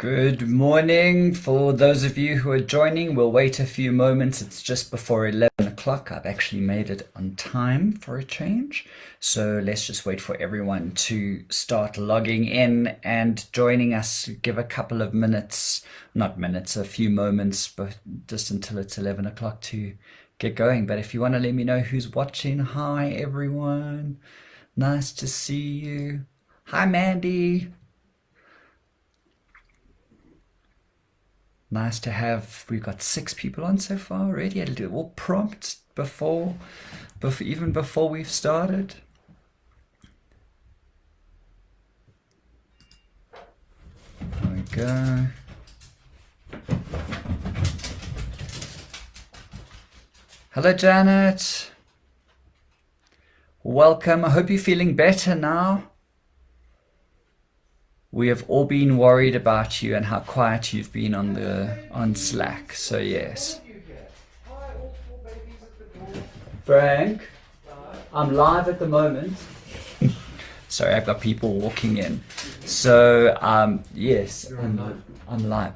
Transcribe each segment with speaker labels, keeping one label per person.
Speaker 1: Good morning. For those of you who are joining, we'll wait a few moments. It's just before 11 o'clock. I've actually made it on time for a change. So let's just wait for everyone to start logging in and joining us. Give a couple of minutes, not minutes, a few moments, but just until it's 11 o'clock to get going. But if you want to let me know who's watching, hi everyone. Nice to see you. Hi Mandy. Nice to have, we've got 6 people on so far already. I'll do all prompts even before we've started. There we go. Hello, Janet. Welcome. I hope you're feeling better now. We have all been worried about you and how quiet you've been on Slack. So yes. Frank, I'm live at the moment. Sorry, I've got people walking in. So yes, I'm live.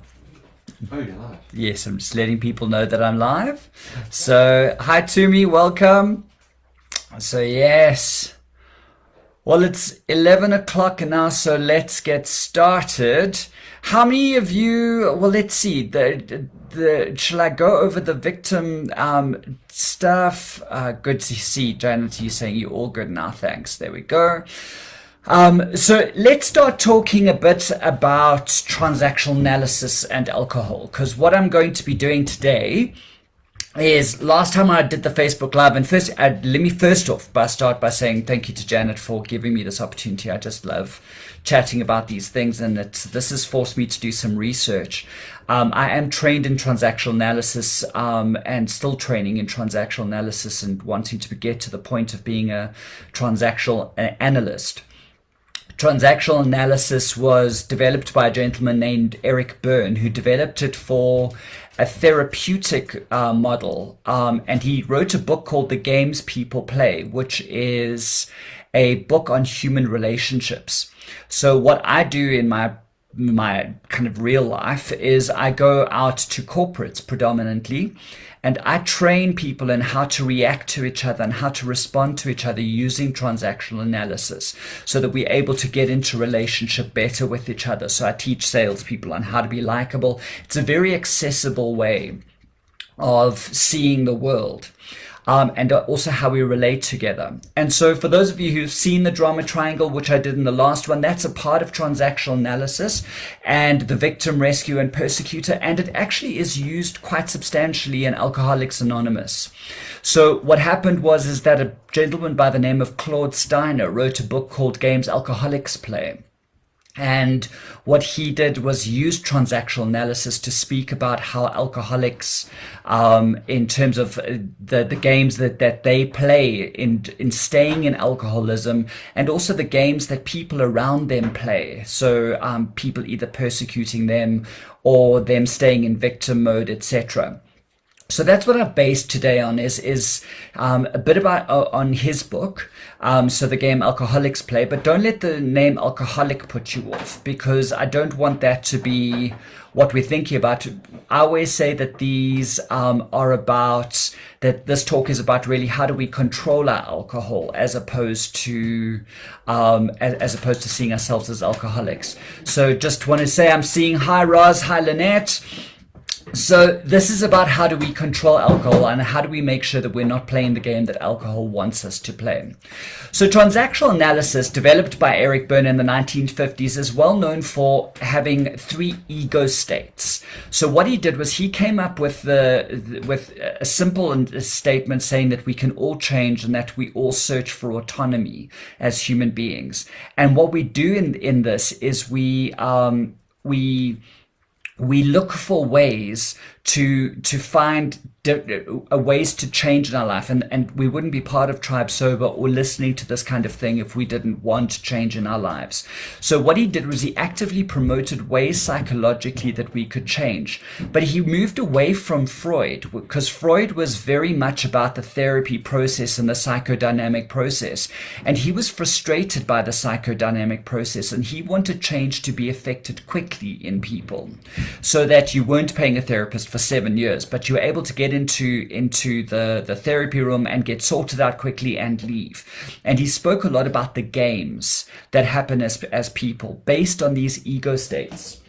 Speaker 2: Oh, you're live.
Speaker 1: Yes, I'm just letting people know that I'm live. So hi Tumi, welcome. So yes. Well, it's 11 o'clock now, so let's get started. How many of you, well, let's see, shall I go over the victim stuff? Good to see, Janet, you saying you're all good now, thanks. There we go. So let's start talking a bit about transactional analysis and alcohol, because what I'm going to be doing today is, last time I did the Facebook Live, and let me first off start by saying thank you to Janet for giving me this opportunity. I just love chatting about these things, and this has forced me to do some research. I am trained in transactional analysis and still training in transactional analysis and wanting to get to the point of being a transactional analyst. Transactional analysis was developed by a gentleman named Eric Byrne, who developed it for a therapeutic model. And he wrote a book called The Games People Play, which is a book on human relationships. So what I do in my kind of real life is I go out to corporates predominantly, and I train people in how to react to each other and how to respond to each other using transactional analysis so that we're able to get into relationship better with each other. So I teach salespeople on how to be likable. It's a very accessible way of seeing the world. And also how we relate together. And so for those of you who've seen the drama triangle, which I did in the last one, that's a part of transactional analysis and the victim, rescue, and persecutor. And it actually is used quite substantially in Alcoholics Anonymous. So what happened is that a gentleman by the name of Claude Steiner wrote a book called Games Alcoholics Play. And what he did was use transactional analysis to speak about how alcoholics, in terms of the games that they play in staying in alcoholism, and also the games that people around them play. So people either persecuting them or them staying in victim mode, etc. So that's what I've based today on is a bit about on his book, so the game Alcoholics Play. But don't let the name alcoholic put you off, because I don't want that to be what we're thinking about. I always say that these are about, that this talk is about really how do we control our alcohol as opposed to seeing ourselves as alcoholics. So just want to say I'm seeing hi Roz, hi Lynette. So this is about how do we control alcohol and how do we make sure that we're not playing the game that alcohol wants us to play. So transactional analysis, developed by Eric Byrne in the 1950s, is well known for having 3 ego states. So what he did was he came up with a simple statement saying that we can all change and that we all search for autonomy as human beings. And what we do in this is we look for ways to find ways to change in our life, and we wouldn't be part of Tribe Sober or listening to this kind of thing if we didn't want change in our lives. So what he did was he actively promoted ways psychologically that we could change, but he moved away from Freud, because Freud was very much about the therapy process and the psychodynamic process, and he was frustrated by the psychodynamic process, and he wanted change to be effected quickly in people, so that you weren't paying a therapist for 7 years, but you were able to get into the therapy room and get sorted out quickly and leave. And he spoke a lot about the games that happen as people based on these ego states.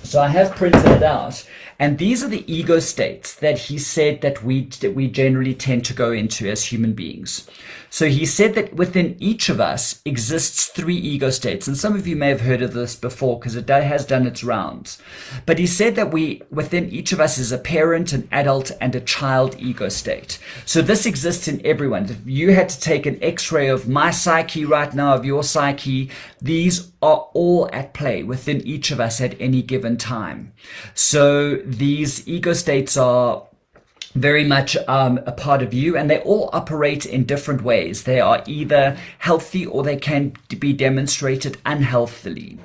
Speaker 1: So I have printed it out, and these are the ego states that he said that we generally tend to go into as human beings. So he said that within each of us exists 3 ego states, and some of you may have heard of this before because it has done its rounds. But he said that within each of us is a parent, an adult, and a child ego state. So this exists in everyone. If you had to take an X-ray of my psyche right now, of your psyche, these are all at play within each of us at any given time. So these ego states are very much a part of you, and they all operate in different ways. They are either healthy or they can be demonstrated unhealthily.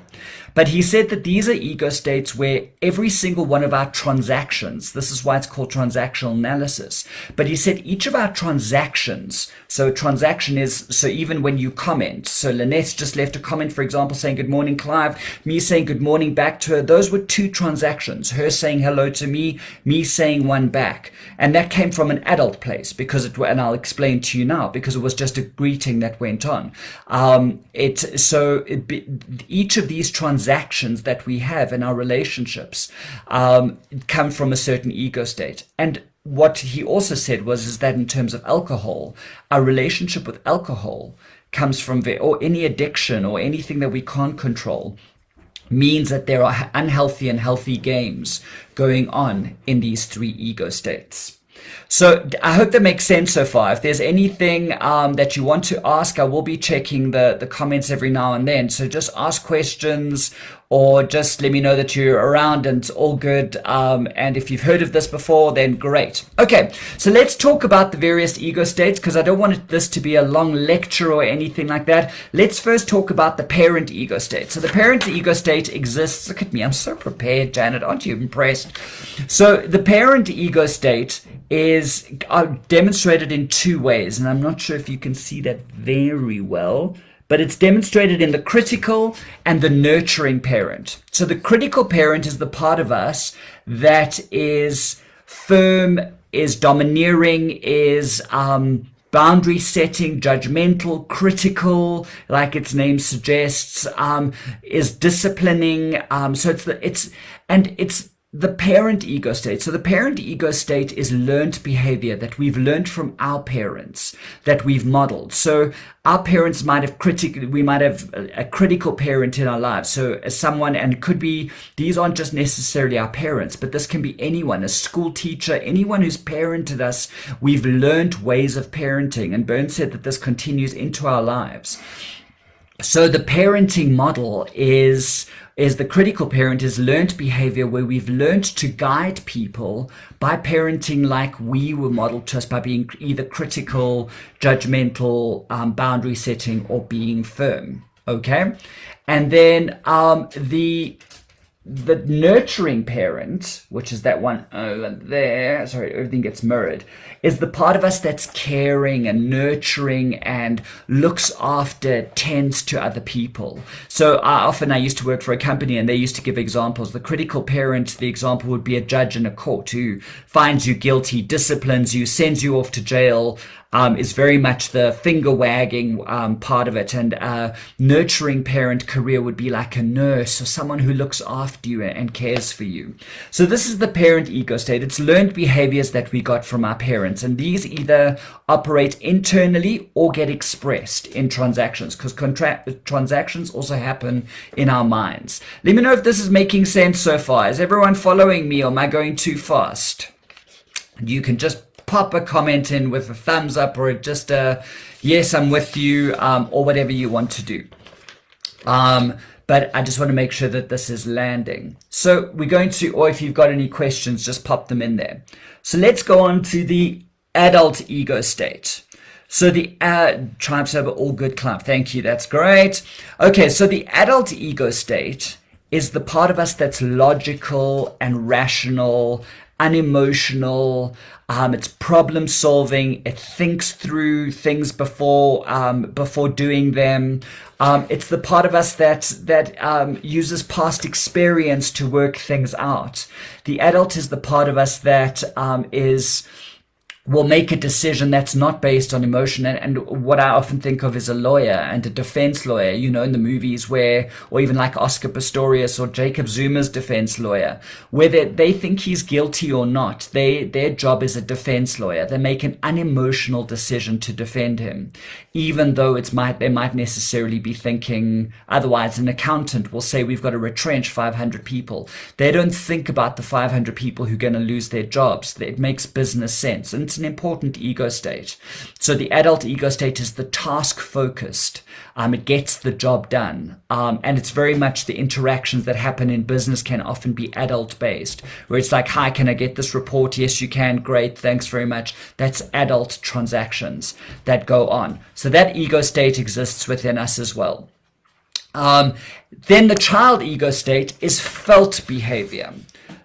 Speaker 1: But he said that these are ego states where every single one of our transactions, this is why it's called transactional analysis, but he said each of our transactions, so a transaction is, so even when you comment, so Lynette's just left a comment, for example, saying good morning, Clive, me saying good morning back to her, those were 2 transactions, her saying hello to me saying one back, and that came from an adult place, because and I'll explain to you now, because it was just a greeting that went on. Each of these transactions that we have in our relationships come from a certain ego state. And what he also said is that in terms of alcohol, our relationship with alcohol comes from, or any addiction or anything that we can't control, means that there are unhealthy and healthy games going on in these 3 ego states. So I hope that makes sense so far. If there's anything that you want to ask, I will be checking the comments every now and then. So just ask questions, or just let me know that you're around and it's all good. And if you've heard of this before, then great. Okay, so let's talk about the various ego states, because I don't want this to be a long lecture or anything like that. Let's first talk about the parent ego state. So the parent ego state exists. Look at me, I'm so prepared, Janet. Aren't you impressed? So the parent ego state is demonstrated in 2 ways, and I'm not sure if you can see that very well, but it's demonstrated in the critical and the nurturing parent. So the critical parent is the part of us that is firm, is domineering, is boundary setting, judgmental, critical, like its name suggests, is disciplining. So it's the parent ego state. So the parent ego state is learned behavior that we've learned from our parents, that we've modeled. So our parents might have we might have a critical parent in our lives. So as someone, and it could be, these aren't just necessarily our parents, but this can be anyone, a school teacher, anyone who's parented us. We've learned ways of parenting, and Byrne said that this continues into our lives. So the parenting model is the critical parent is learned behavior, where we've learned to guide people by parenting like we were modeled to us, by being either critical, judgmental, boundary setting, or being firm. Okay, and then the nurturing parent, which is that one over there, sorry, everything gets mirrored, is the part of us that's caring and nurturing and looks after, tends to other people. So I used to work for a company, and they used to give examples. The critical parent, the example would be a judge in a court who finds you guilty, disciplines you, sends you off to jail, is very much the finger wagging part of it. And nurturing parent career would be like a nurse or someone who looks after you and cares for you. So this is the parent ego state. It's learned behaviors that we got from our parents, and these either operate internally or get expressed in transactions, because transactions also happen in our minds. Let me know if this is making sense so far. Is everyone following me, or am I going too fast? You can just pop a comment in with a thumbs up, or just a yes, I'm with you, or whatever you want to do. but I just want to make sure that this is landing. So we're going to, or if you've got any questions, just pop them in there. So let's go on to the adult ego state. So the Tribe Sober, all good, Clive. Thank you. That's great. Okay, so the adult ego state is the part of us that's logical and rational, unemotional. It's problem solving. It thinks through things before doing them. It's the part of us that uses past experience to work things out. The adult is the part of us that will make a decision that's not based on emotion. And what I often think of is a lawyer and a defense lawyer, you know, in the movies where, or even like Oscar Pistorius or Jacob Zuma's defense lawyer, whether they think he's guilty or not, their job is a defense lawyer. They make an unemotional decision to defend him, even though they might necessarily be thinking otherwise. An accountant will say, we've got to retrench 500 people. They don't think about the 500 people who are going to lose their jobs. It makes business sense. And it's an important ego state. So the adult ego state is the task focused. It gets the job done. And it's very much the interactions that happen in business can often be adult based, where it's like, hi, can I get this report? Yes, you can. Great. Thanks very much. That's adult transactions that go on. So that ego state exists within us as well. Then the child ego state is felt behavior.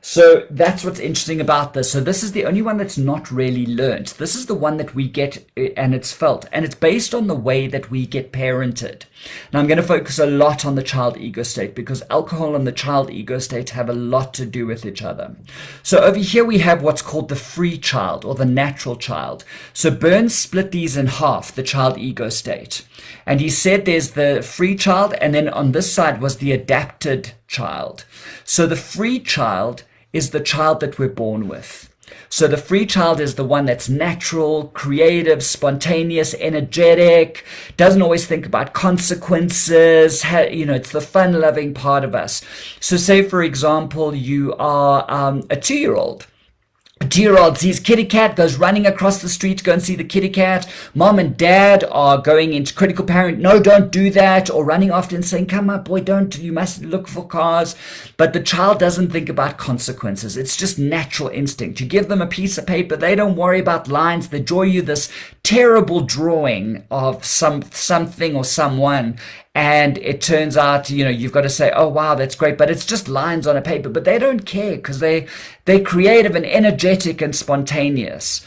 Speaker 1: So that's what's interesting about this. So this is the only one that's not really learned. This is the one that we get, and it's felt, and it's based on the way that we get parented. Now I'm going to focus a lot on the child ego state because alcohol and the child ego state have a lot to do with each other. So over here we have what's called the free child or the natural child. So Burns split these in half, the child ego state. And he said there's the free child, and then on this side was the adapted child. So the free child is the child that we're born with. So the free child is the one that's natural, creative, spontaneous, energetic, doesn't always think about consequences. It's the fun-loving part of us. So say, for example, you are a 2-year-old. A 2-year-old sees kitty cat, goes running across the street to go and see the kitty cat. Mom and dad are going into critical parent. No, don't do that. Or running after and saying, come on, boy, don't. You must look for cars. But the child doesn't think about consequences. It's just natural instinct. You give them a piece of paper. They don't worry about lines. They draw you this terrible drawing of something or someone. And it turns out, you've got to say, oh, wow, that's great. But it's just lines on a paper. But they don't care because they're creative and energetic and spontaneous.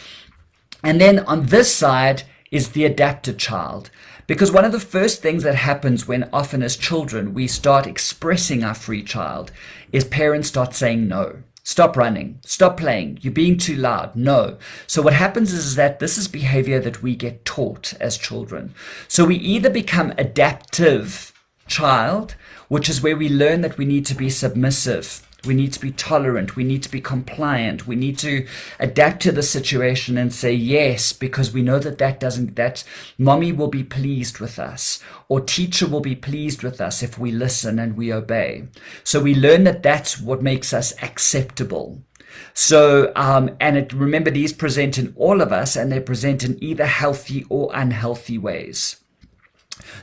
Speaker 1: And then on this side is the adapted child. Because one of the first things that happens when often as children we start expressing our free child is parents start saying no. Stop running. Stop playing. You're being too loud. No. So what happens is that this is behavior that we get taught as children. So we either become adaptive child, which is where we learn that we need to be submissive. We need to be tolerant. We need to be compliant. We need to adapt to the situation and say yes, because we know that mommy will be pleased with us, or teacher will be pleased with us if we listen and we obey. So we learn that that's what makes us acceptable. So, remember, these present in all of us, and they present in either healthy or unhealthy ways.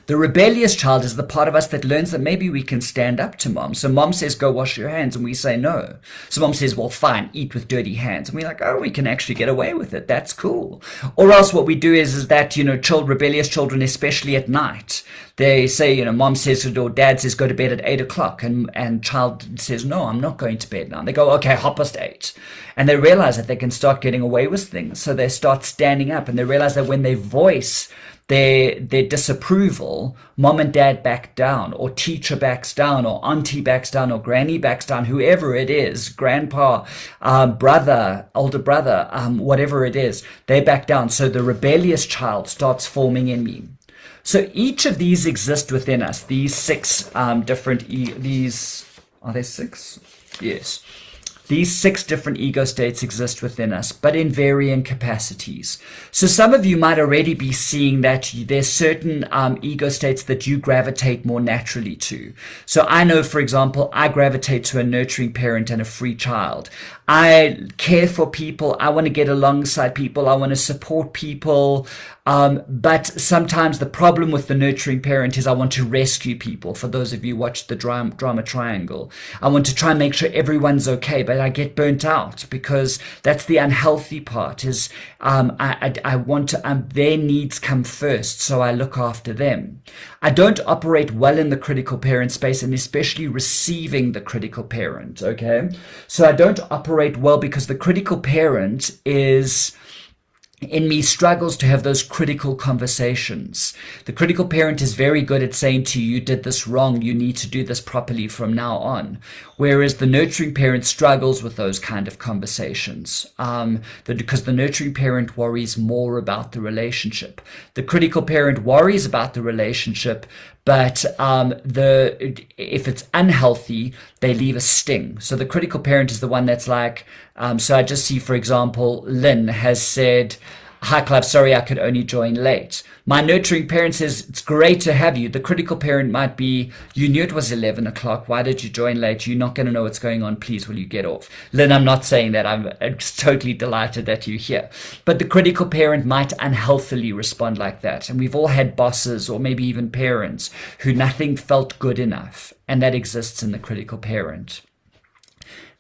Speaker 1: The rebellious child is the part of us that learns that maybe we can stand up to mom. So mom says, go wash your hands, and we say no. So mom says, well, fine, eat with dirty hands. And we're like, oh, we can actually get away with it. That's cool. Or else what we do is that, rebellious children, especially at night, they say, mom says, or dad says, go to bed at 8 o'clock. And child says, no, I'm not going to bed now. And they go, okay, 8:30. And they realize that they can start getting away with things. So they start standing up, and they realize that when they voice their disapproval, mom and dad back down, or teacher backs down, or auntie backs down, or granny backs down, whoever it is, grandpa, brother, older brother, whatever it is, they back down. So the rebellious child starts forming in me. So each of these exist within us. These six are there six? Yes. These 6 different ego states exist within us, but in varying capacities. So some of you might already be seeing that there's certain ego states that you gravitate more naturally to. So I know, for example, I gravitate to a nurturing parent and a free child. I care for people. I want to get alongside people. I want to support people. But sometimes the problem with the nurturing parent is I want to rescue people. For those of you who watch the drama triangle, I want to try and make sure everyone's okay, but I get burnt out because that's the unhealthy part is I want to, their needs come first, so I look after them. I don't operate well in the critical parent space, and especially receiving the critical parent, okay? So I don't operate well because the critical parent is in me struggles to have those critical conversations. The critical parent is very good at saying to you, you did this wrong, you need to do this properly from now on. Whereas the nurturing parent struggles with those kind of conversations because the nurturing parent worries more about the relationship. The critical parent worries about the relationship, but if it's unhealthy, they leave a sting. So the critical parent is the one that's like, so I just see, for example, Lynn has said, "Hi, Clive, sorry I could only join late." My nurturing parent says, "It's great to have you." The critical parent might be, "You knew it was 11 o'clock. Why did you join late? You're not going to know what's going on. Please, will you get off?" Lynn, I'm not saying that. I'm totally delighted that you're here. But the critical parent might unhealthily respond like that. And we've all had bosses or maybe even parents who nothing felt good enough. And that exists in the critical parent.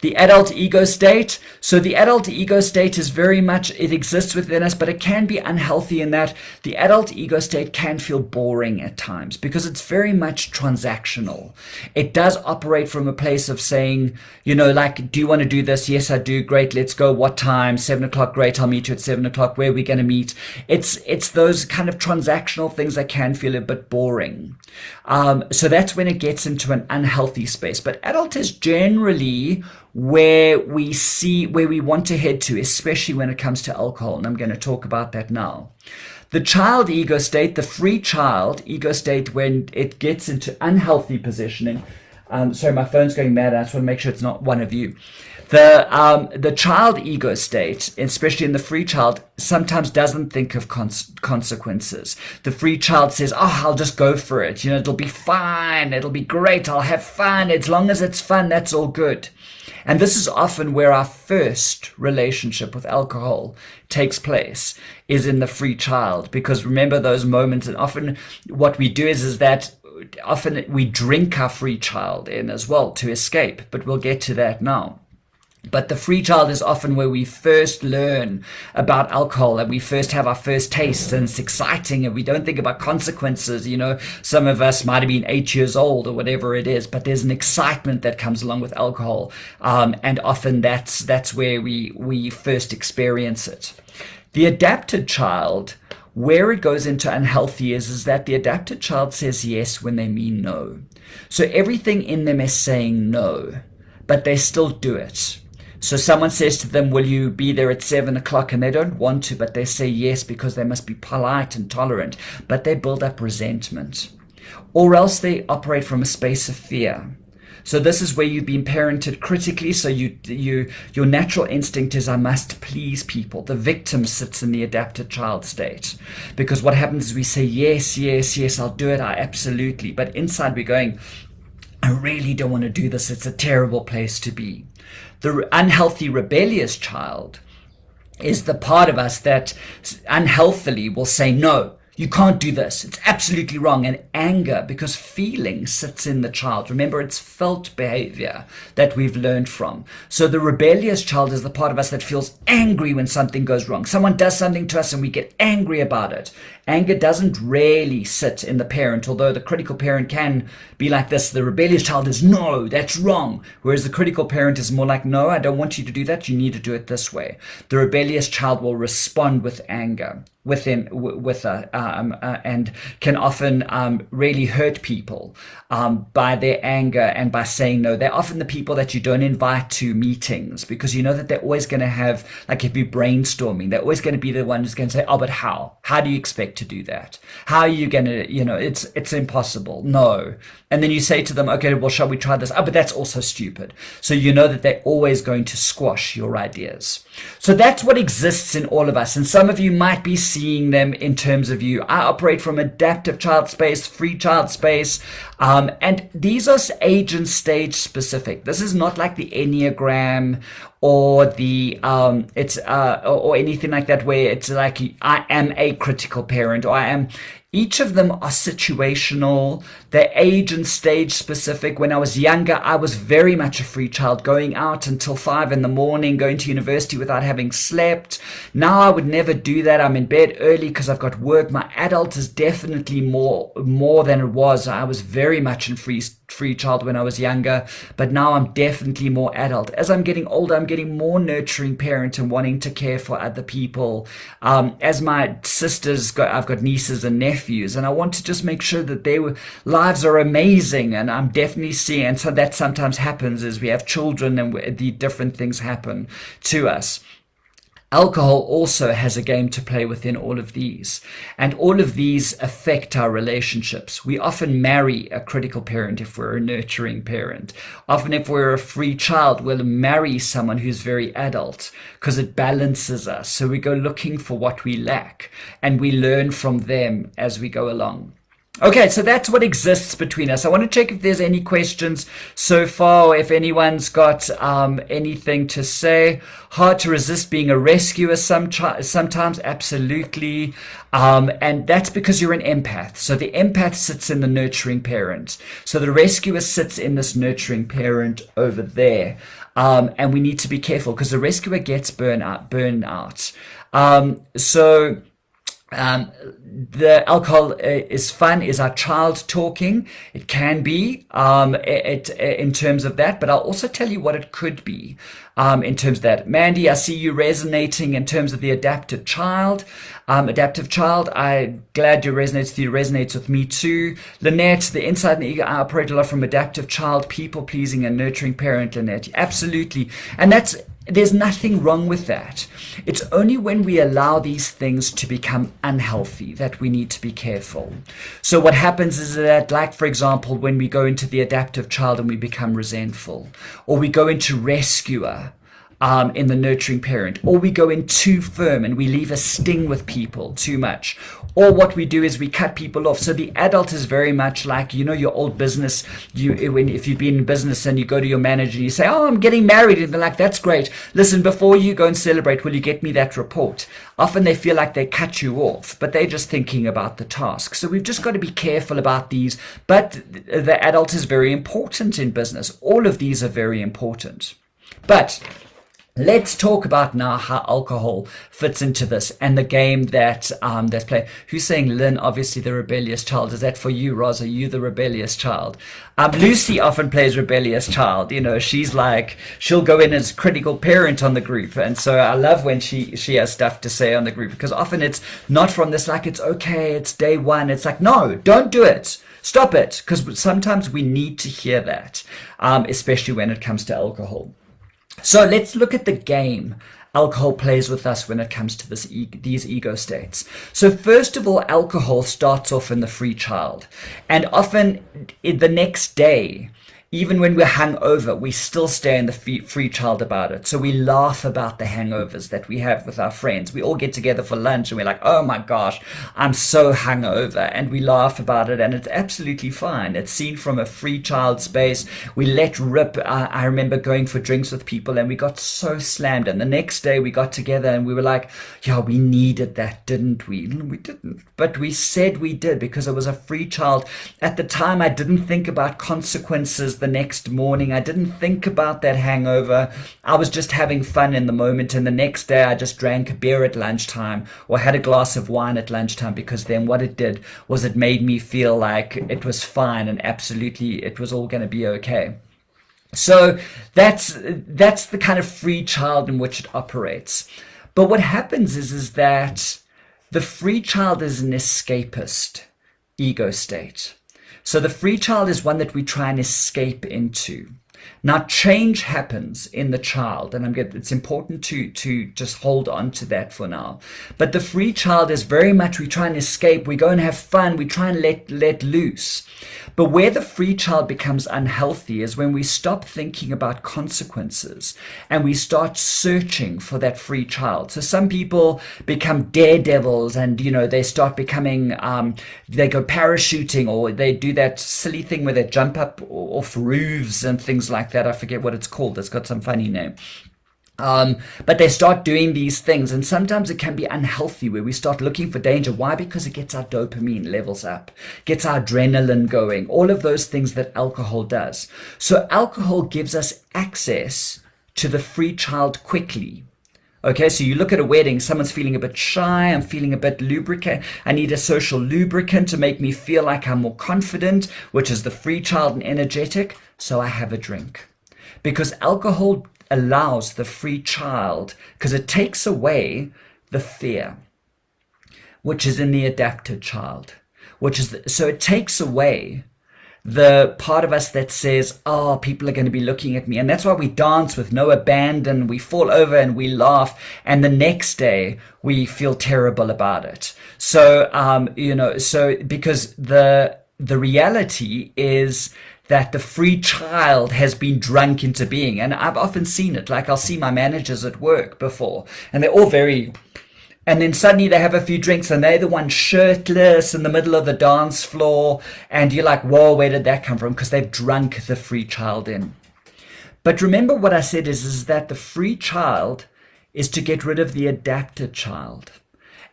Speaker 1: The adult ego state. So the adult ego state is very much, it exists within us, but it can be unhealthy in that the adult ego state can feel boring at times because it's very much transactional. It does operate from a place of saying, like, do you want to do this? Yes, I do. Great. Let's go. What time? 7 o'clock. Great. I'll meet you at 7 o'clock. Where are we going to meet? It's those kind of transactional things that can feel a bit boring. So that's when it gets into an unhealthy space. But adult is generally where we want to head to, especially when it comes to alcohol. And I'm going to talk about that now. The child ego state, the free child ego state, when it gets into unhealthy positioning. Sorry, my phone's going mad. I just want to make sure it's not one of you. The child ego state, especially in the free child, sometimes doesn't think of consequences. The free child says, "Oh, I'll just go for it. It'll be fine. It'll be great. I'll have fun. As long as it's fun, that's all good." And this is often where our first relationship with alcohol takes place, is in the free child. Because remember those moments, and often what we do is that often we drink our free child in as well to escape, but we'll get to that now. But the free child is often where we first learn about alcohol, and we first have our first tastes, and it's exciting, and we don't think about consequences. Some of us might have been 8 years old or whatever it is, but there's an excitement that comes along with alcohol. And often that's where we first experience it. The adapted child, where it goes into unhealthy is that the adapted child says yes when they mean no. So everything in them is saying no, but they still do it. So someone says to them, "Will you be there at 7 o'clock?" And they don't want to, but they say yes because they must be polite and tolerant, but they build up resentment. Or else they operate from a space of fear. So this is where you've been parented critically. So your natural instinct is, I must please people. The victim sits in the adapted child state, because what happens is we say, yes, yes, yes, I'll do it. I absolutely. But inside we're going, I really don't want to do this. It's a terrible place to be. The unhealthy rebellious child is the part of us that unhealthily will say, "No, you can't do this. It's absolutely wrong." And anger, because feeling sits in the child. Remember, it's felt behavior that we've learned from. So the rebellious child is the part of us that feels angry when something goes wrong. Someone does something to us and we get angry about it. Anger doesn't really sit in the parent, although the critical parent can be like this. The rebellious child is, "No, that's wrong." Whereas the critical parent is more like, "No, I don't want you to do that. You need to do it this way." The rebellious child will respond with anger and can often really hurt people by their anger and by saying no. They're often the people that you don't invite to meetings, because you know that they're always going to have, like if you're brainstorming, they're always going to be the one who's going to say, "Oh, but how? How do you expect to do that? How are you going to, it's impossible. No." And then you say to them, "Okay, well, shall we try this?" "Oh, but that's also stupid." So you know that they're always going to squash your ideas. So that's what exists in all of us. And some of you might be seeing them in terms of you. I operate from adaptive child space, free child space, and these are age and stage specific. This is not like the Enneagram or the or anything like that, where it's like I am a critical parent, or I am. Each of them are situational. They're age and stage specific. When I was younger, I was very much a free child, going out until 5 in the morning, going to university without having slept. Now I would never do that. I'm in bed early because I've got work. My adult is definitely more than it was. I was very much in free child when I was younger, but now I'm definitely more adult. As I'm getting older, I'm getting more nurturing parent and wanting to care for other people. As my sisters, I've got nieces and nephews, and I want to just make sure that their lives are amazing. And I'm definitely seeing, and so that sometimes happens as we have children and the different things happen to us. Alcohol also has a game to play within all of these, and all of these affect our relationships. We often marry a critical parent if we're a nurturing parent. Often if we're a free child, we'll marry someone who's very adult because it balances us. So we go looking for what we lack, and we learn from them as we go along. Okay, so that's what exists between us. I want to check if there's any questions so far, if anyone's got anything to say. Hard to resist being a rescuer sometimes, absolutely. And that's because you're an empath. So the empath sits in the nurturing parent. So the rescuer sits in this nurturing parent over there. And we need to be careful because the rescuer gets burnout. The alcohol is fun. Is our child talking? It can be in terms of that, but I'll also tell you what it could be in terms of that. Mandy, I see you resonating in terms of the adaptive child. I'm glad you resonates with you. Resonates with me too. Lynette, the inside and the ego, I operate a lot from adaptive child, people pleasing and nurturing parent. Lynette, absolutely, and there's nothing wrong with that. It's only when we allow these things to become unhealthy that we need to be careful. So what happens is that, like, for example, when we go into the adaptive child and we become resentful, or we go into rescuer, in the nurturing parent, or we go in too firm and we leave a sting with people too much, or what we do is we cut people off. So the adult is very much like, your old business. If you've been in business and you go to your manager and you say, "Oh, I'm getting married," and they're like, "That's great. Listen, before you go and celebrate, will you get me that report?" Often they feel like they cut you off, but they're just thinking about the task. So we've just got to be careful about these. But the adult is very important in business. All of these are very important. But let's talk about now how alcohol fits into this and the game that's played. Who's saying Lynn? Obviously the rebellious child. Is that for you, Roz? Are you the rebellious child? Lucy often plays rebellious child. She's like, she'll go in as critical parent on the group. And so I love when she has stuff to say on the group, because often it's not from this, like, it's okay, it's day one. It's like, no, don't do it. Stop it. Because sometimes we need to hear that, especially when it comes to alcohol. So let's look at the game alcohol plays with us when it comes to these ego states. So first of all, alcohol starts off in the free child. And often the next day, even when we're hungover, we still stay in the free child about it. So we laugh about the hangovers that we have with our friends. We all get together for lunch and we're like, "Oh my gosh, I'm so hungover." And we laugh about it, and it's absolutely fine. It's seen from a free child space. We let rip. I remember going for drinks with people and we got so slammed. And the next day we got together and we were like, "Yeah, we needed that, didn't we?" We didn't, but we said we did because it was a free child. At the time, I didn't think about consequences the next morning. I didn't think about that hangover. I was just having fun in the moment, and the next day I just drank a beer at lunchtime or had a glass of wine at lunchtime, because then what it did was it made me feel like it was fine and absolutely it was all going to be okay. So that's the kind of free child in which it operates. But what happens is that the free child is an escapist ego state. So the free child is one that we try and escape into. Now, change happens in the child, and it's important to just hold on to that for now. But the free child is very much, we try and escape, we go and have fun, we try and let loose. But where the free child becomes unhealthy is when we stop thinking about consequences and we start searching for that free child. So some people become daredevils, and they start becoming, they go parachuting, or they do that silly thing where they jump up off roofs and things like that. I forget what it's called. It's got some funny name. But they start doing these things, and sometimes it can be unhealthy where we start looking for danger. Why? Because it gets our dopamine levels up, gets our adrenaline going, all of those things that alcohol does. So alcohol gives us access to the free child quickly. Okay, so you look at a wedding, someone's feeling a bit shy, I'm feeling a bit lubricant, I need a social lubricant to make me feel like I'm more confident, which is the free child and energetic, so I have a drink. Because alcohol allows the free child, because it takes away the fear, which is in the adapted child, so it takes away the part of us that says, oh, people are going to be looking at me. And that's why we dance with no abandon, we fall over and we laugh, and the next day we feel terrible about it. So because the reality is that the free child has been drunk into being. And I've often seen it. Like, I'll see my managers at work before, and they're all and then suddenly they have a few drinks and they're the one shirtless in the middle of the dance floor. And you're like, whoa, where did that come from? Because they've drunk the free child in. But remember what I said is that the free child is to get rid of the adapted child.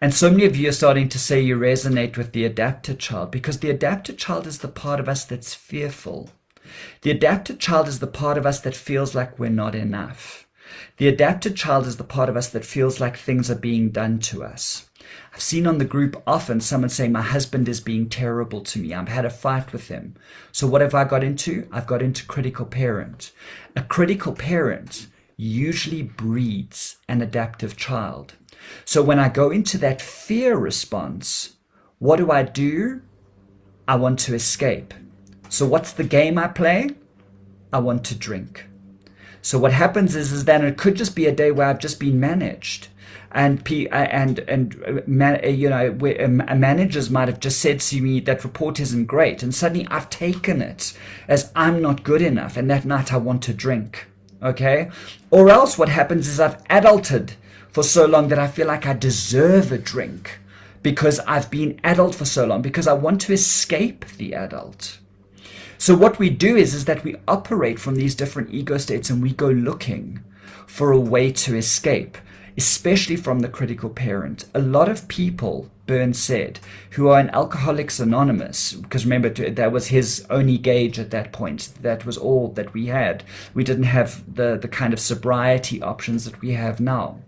Speaker 1: And so many of you are starting to say you resonate with the adapted child, because the adapted child is the part of us that's fearful. The adapted child is the part of us that feels like we're not enough. The adapted child is the part of us that feels like things are being done to us. I've seen on the group often someone say, my husband is being terrible to me. I've had a fight with him. So what have I got into? I've got into critical parent. A critical parent usually breeds an adaptive child. So when I go into that fear response, what do? I want to escape. So what's the game I play? I want to drink. So what happens is that it could just be a day where I've just been managed, managers might have just said to me, that report isn't great, and suddenly I've taken it as I'm not good enough, and that night I want to drink. Okay? Or else what happens is I've adulted for so long that I feel like I deserve a drink because I've been adult for so long, because I want to escape the adult. So what we do is that we operate from these different ego states, and we go looking for a way to escape, especially from the critical parent. A lot of people, Burns said, who are in Alcoholics Anonymous, because remember, that was his only gauge at that point. That was all that we had. We didn't have the kind of sobriety options that we have now.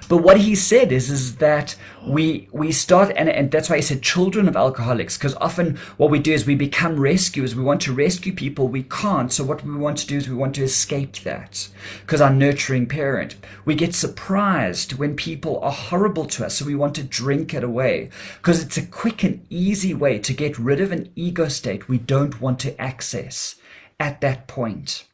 Speaker 1: But what he said is that we start, and that's why he said children of alcoholics, because often what we do is we become rescuers. We want to rescue people. We can't. So what we want to do is we want to escape that, because our nurturing parent. We get surprised when people are horrible to us. So we want to drink it away, because it's a quick and easy way to get rid of an ego state we don't want to access at that point.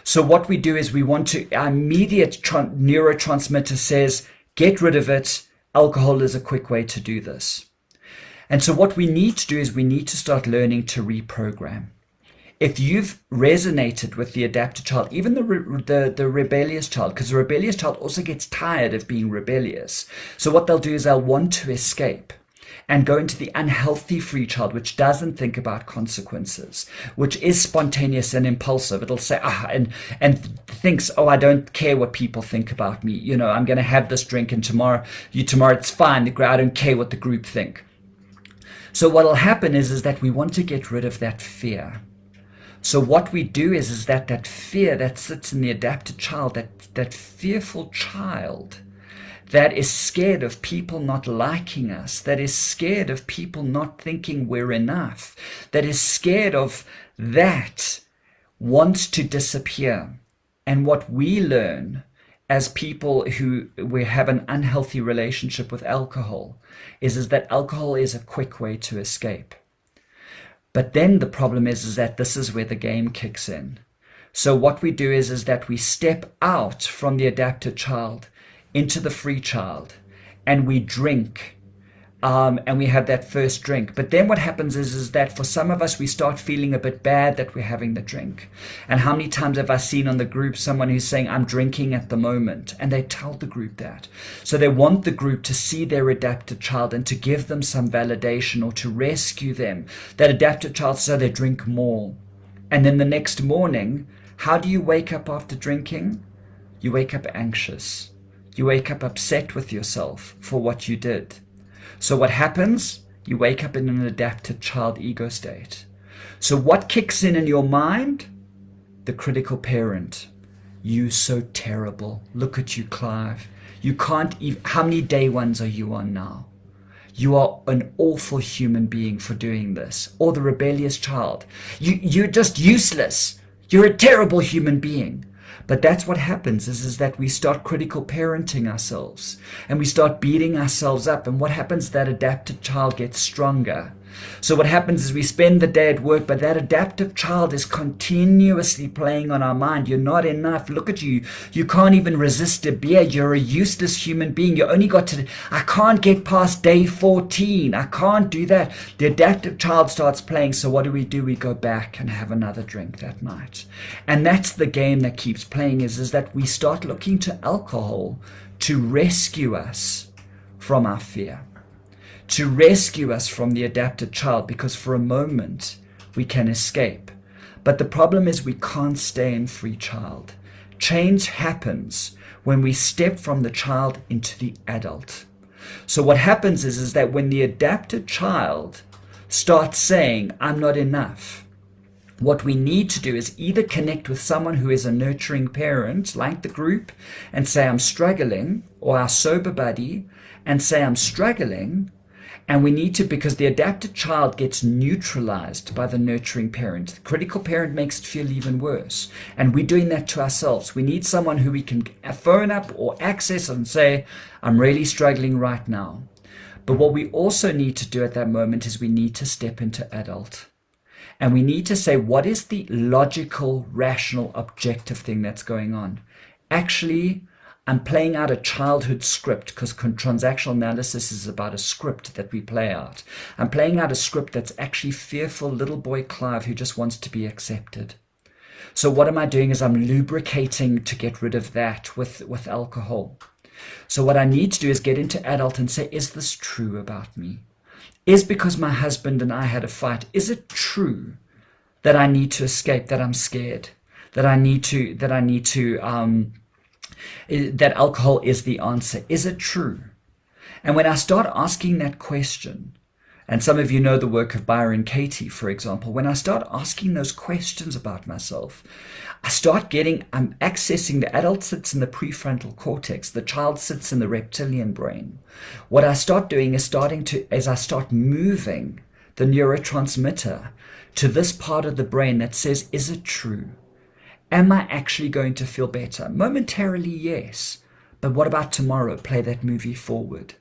Speaker 1: So what we do is we want to, our immediate neurotransmitter says, get rid of it. Alcohol is a quick way to do this. And so what we need to do is we need to start learning to reprogram. If you've resonated with the adapted child, even the rebellious child, because the rebellious child also gets tired of being rebellious. So what they'll do is they'll want to escape and go into the unhealthy free child, which doesn't think about consequences, which is spontaneous and impulsive. It'll say, and thinks, oh, I don't care what people think about me. I'm going to have this drink, and tomorrow it's fine. I don't care what the group think. So what will happen is that we want to get rid of that fear. So what we do is that fear that sits in the adapted child, that fearful child, that is scared of people not liking us, that is scared of people not thinking we're enough, that is scared of that, wants to disappear. And what we learn as people who we have an unhealthy relationship with alcohol is that alcohol is a quick way to escape. But then the problem is that this is where the game kicks in. So what we do is that we step out from the adapted child into the free child, and we drink. And we have that first drink. But then what happens is that for some of us, we start feeling a bit bad that we're having the drink. And how many times have I seen on the group someone who's saying, I'm drinking at the moment, and they tell the group that. So they want the group to see their adapted child and to give them some validation or to rescue them, that adapted child, so they drink more. And then the next morning, how do you wake up after drinking? You wake up anxious. You wake up upset with yourself for what you did. So what happens? You wake up in an adapted child ego state. So what kicks in your mind? The critical parent. You so terrible. Look at you, Clive. You can't even, how many day ones are you on now? You are an awful human being for doing this. Or the rebellious child. You're just useless. You're a terrible human being. But that's what happens is that we start critical parenting ourselves and we start beating ourselves up. And what happens? That adapted child gets stronger. So what happens is we spend the day at work, but that adaptive child is continuously playing on our mind. You're not enough. Look at you. You can't even resist a beer. You're a useless human being. You only got to, I can't get past day 14. I can't do that. The adaptive child starts playing. So what do? We go back and have another drink that night. And that's the game that keeps playing is that we start looking to alcohol to rescue us from our fear, to rescue us from the adapted child, because for a moment we can escape. But the problem is we can't stay in free child. Change happens when we step from the child into the adult. So what happens is that when the adapted child starts saying, I'm not enough, what we need to do is either connect with someone who is a nurturing parent, like the group, and say, I'm struggling, or our sober buddy, and say, I'm struggling. And we need to, because the adapted child gets neutralized by the nurturing parent. The critical parent makes it feel even worse. And we're doing that to ourselves. We need someone who we can phone up or access and say, I'm really struggling right now. But what we also need to do at that moment is we need to step into adult. And we need to say, what is the logical, rational, objective thing that's going on? Actually, I'm playing out a childhood script, because transactional analysis is about a script that we play out. I'm playing out a script that's actually fearful little boy Clive who just wants to be accepted. So what am I doing is I'm lubricating to get rid of that with alcohol. So what I need to do is get into adult and say, is this true about me? Is because my husband and I had a fight, is it true that I need to escape, that I'm scared, that alcohol is the answer? Is it true? And when I start asking that question, and some of you know the work of Byron Katie, for example, when I start asking those questions about myself, I'm accessing, the adult sits in the prefrontal cortex, the child sits in the reptilian brain. What I start doing is as I start moving the neurotransmitter to this part of the brain that says, is it true? Am I actually going to feel better? Momentarily, yes. But what about tomorrow? Play that movie forward.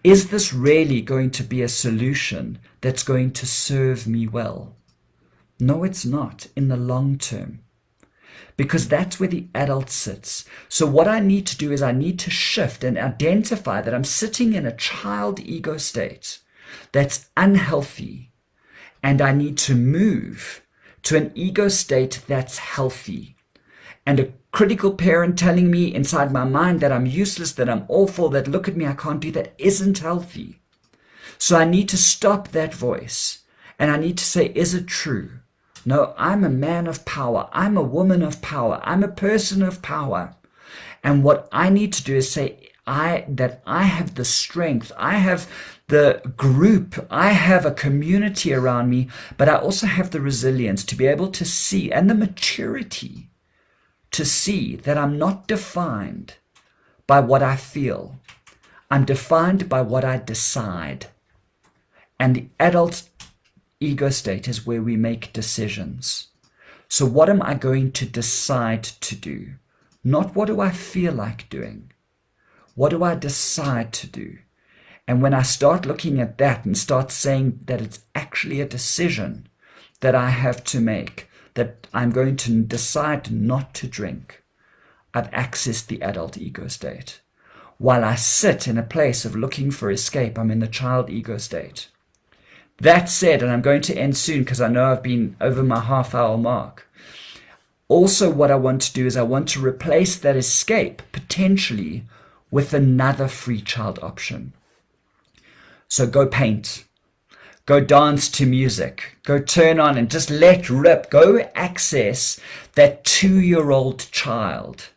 Speaker 1: Is this really going to be a solution that's going to serve me well? No, it's not in the long term. Because that's where the adult sits. So what I need to do is I need to shift and identify that I'm sitting in a child ego state that's unhealthy. And I need to move to an ego state that's healthy. And a critical parent telling me inside my mind that I'm useless, that I'm awful, that look at me, I can't do that, isn't healthy. So I need to stop that voice. And I need to say, is it true? No, I'm a man of power. I'm a woman of power. I'm a person of power. And what I need to do is say that I have the strength. I have the group. I have a community around me, but I also have the resilience to be able to see, and the maturity to see that I'm not defined by what I feel. I'm defined by what I decide. And the adult ego state is where we make decisions. So what am I going to decide to do? Not what do I feel like doing? What do I decide to do? And when I start looking at that and start saying that it's actually a decision that I have to make, that I'm going to decide not to drink, I've accessed the adult ego state. While I sit in a place of looking for escape, I'm in the child ego state. That said, and I'm going to end soon because I know I've been over my half-hour mark. Also, what I want to do is I want to replace that escape, potentially, with another free child option. So go paint. Go dance to music. Go turn on and just let rip. Go access that 2-year-old child.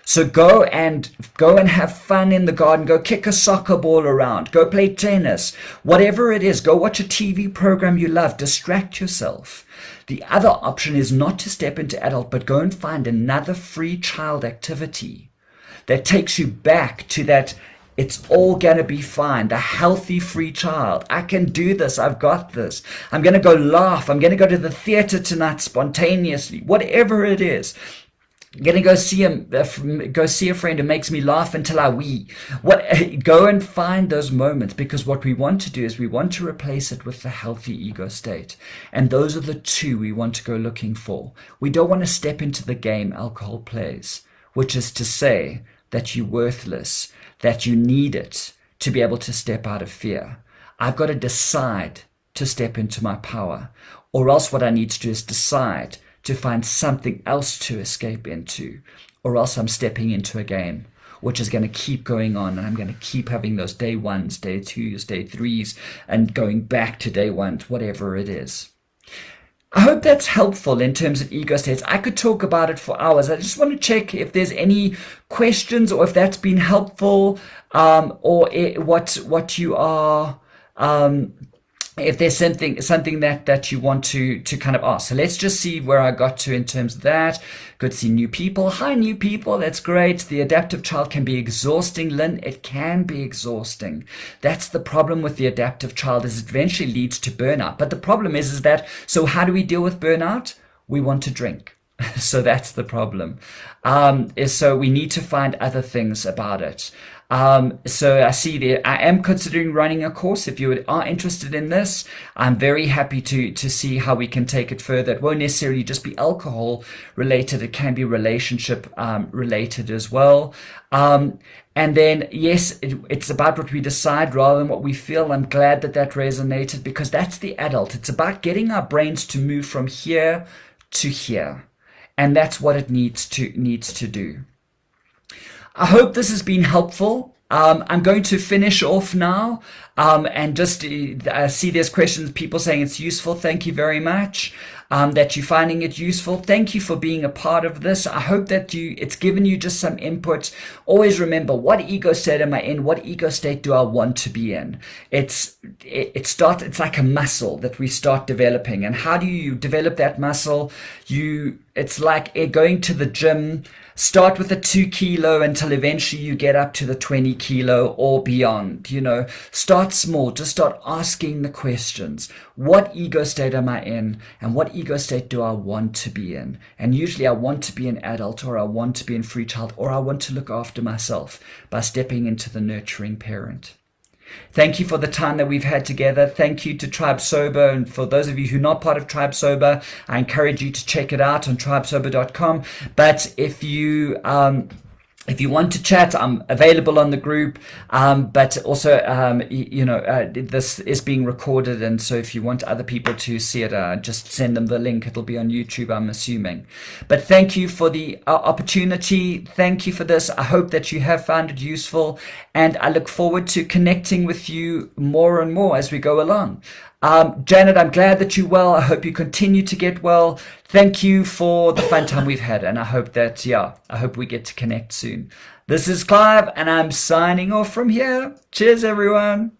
Speaker 1: So go and have fun in the garden. Go kick a soccer ball around. Go play tennis. Whatever it is, go watch a TV program you love. Distract yourself. The other option is not to step into adult, but go and find another free child activity that takes you back to that it's all going to be fine, the healthy free child. I can do this. I've got this. I'm going to go laugh. I'm going to go to the theater tonight spontaneously. Whatever it is. I'm going to go see a friend who makes me laugh until I wee. Go and find those moments, because what we want to do is we want to replace it with the healthy ego state. And those are the two we want to go looking for. We don't want to step into the game alcohol plays, which is to say that you're worthless, that you need it to be able to step out of fear. I've got to decide to step into my power, or else what I need to do is decide to find something else to escape into, or else I'm stepping into a game which is going to keep going on, and I'm going to keep having those day ones, day twos, day threes, and going back to day ones, whatever it is. I hope that's helpful in terms of ego states. I could talk about it for hours. I just want to check if there's any questions, or if that's been helpful, or what you are, if there's something that you want to kind of ask. So let's just see where I got to in terms of that. Good to see new people. Hi, new people. That's great. The adaptive child can be exhausting, Lynn. It can be exhausting. That's the problem with the adaptive child, is it eventually leads to burnout. But the problem is that, so how do we deal with burnout? We want to drink. So that's the problem. So we need to find other things about it. So I see there, I am considering running a course. If you are interested in this, I'm very happy to see how we can take it further. It won't necessarily just be alcohol related. It can be relationship related as well. And then, yes, it's about what we decide rather than what we feel. I'm glad that resonated, because that's the adult. It's about getting our brains to move from here to here. And that's what it needs to do. I hope this has been helpful. I'm going to finish off now, and just see there's questions, people saying it's useful. Thank you very much that you're finding it useful. Thank you for being a part of this. I hope that it's given you just some input. Always remember, what ego state am I in? What ego state do I want to be in? It's like a muscle that we start developing. And how do you develop that muscle? It's like going to the gym. Start with a 2 kilo until eventually you get up to the 20 kilo or beyond. Start small. Just start asking the questions. What ego state am I in? And what ego state do I want to be in? And usually I want to be an adult, or I want to be in free child, or I want to look after myself by stepping into the nurturing parent. Thank you for the time that we've had together. Thank you to Tribe Sober. And for those of you who are not part of Tribe Sober, I encourage you to check it out on tribesober.com. But if you want to chat, I'm available on the group. But also, this is being recorded. And so if you want other people to see it, just send them the link. It'll be on YouTube, I'm assuming. But thank you for the opportunity. Thank you for this. I hope that you have found it useful. And I look forward to connecting with you more and more as we go along. Janet, I'm glad that you're well. I hope you continue to get well. Thank you for the fun time we've had. And I hope that, I hope we get to connect soon. This is Clive, and I'm signing off from here. Cheers, everyone.